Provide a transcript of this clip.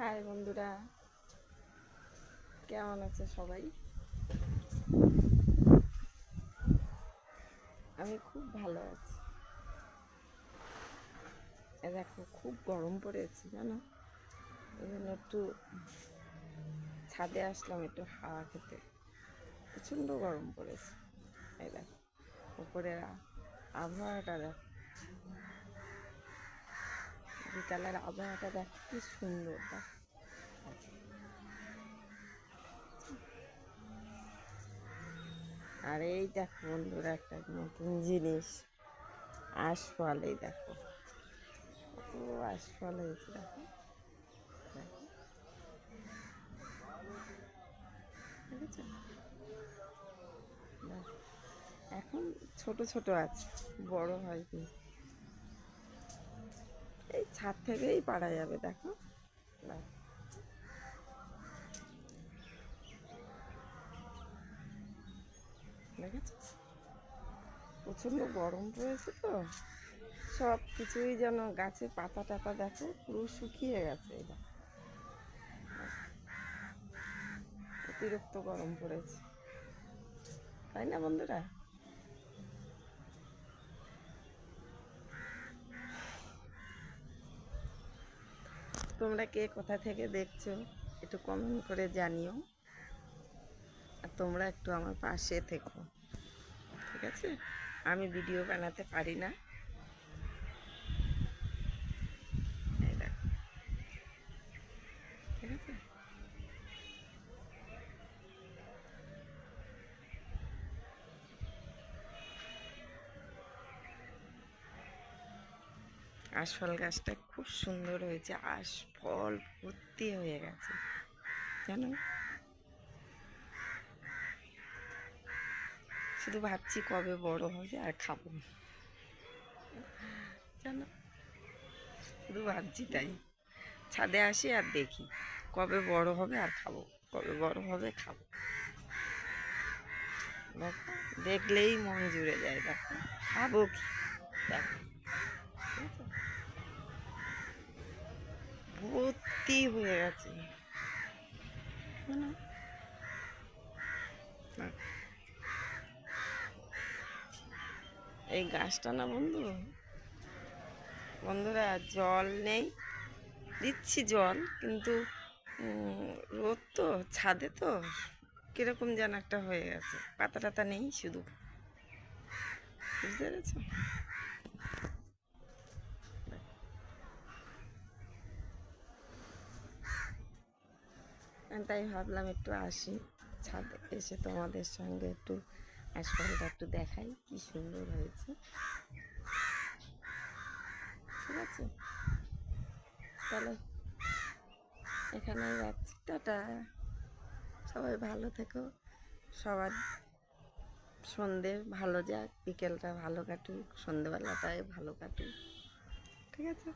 High বন্ধুরা, কেমন আছে সবাই? আমি খুব ভালো আছি। দেখো, খুব গরম পড়েছে জানো, এই জন্য একটু ছাদে আসলাম একটু হাওয়া খেতে। প্রচণ্ড গরম পড়েছে। এই দেখো, উপরের আবহাওয়াটা দেখো, বিকালের আবহাওয়াটা দেখো কি সুন্দর। দেখো, আর এই দেখো বন্ধুরা, একটা নতুন জিনিস, আশফল। এই দেখো কত আশফল হয়েছে। দেখো দেখো, দেখেছো? দেখো, এখন ছোট ছোট আছে, বড় হয়নি। এই ছাদ থেকেই পারা যাবে। দেখো দেখো, দেখেছো? প্রচণ্ড গরম পড়েছে তো, সব কিছুই যেন গাছের পাতা টাতা দেখো পুরো শুকিয়ে গেছে। এটা অতিরিক্ত গরম পড়েছে, তাই না বন্ধুরা? তোমরা কে কোথা থেকে দেখছো একটু কমেন্ট করে জানিও, আর তোমরা একটু আমার পাশে থেকো, ঠিক আছে? আমি ভিডিও বানাতে পারি না। এই দেখো, ঠিক আছে? আশফল গাছটা খুব সুন্দর হয়েছে, আশফল ভর্তি হয়ে গেছে জানো। শুধু ভাবছি কবে বড় হবে আর খাবো জানো, শুধু ভাবছি তাই। ছাদে আসি আর দেখি কবে বড় হবে আর খাবো, কবে বড় হবে খাবো। দেখো, দেখলেই মন জুড়ে যায়। দেখো, খাবো কি। দেখো, ভর্তি হয়ে গেছে জানো? এই গাছটা না বন্ধুরা, জল নেই, দিচ্ছি জল, কিন্তু রোদ তো, ছাদে তো কিরকম যেন একটা হয়ে গেছে, পাতা টাতা নেই শুধু, বুঝতে পেরেছো? তাই ভাবলাম একটু আসি ছাদে, এসে তোমাদের সঙ্গে একটু আশপাশটা একটু দেখাই কি সুন্দর হয়েছে, ঠিক আছে? তাহলে এখানেই রাখছি, টাটা। সবাই ভালো থেকো, সবার সন্ধে ভালো যাক, বিকেলটা ভালো কাটুক, সন্ধেবেলাটায় ভালো কাটুক, ঠিক আছে?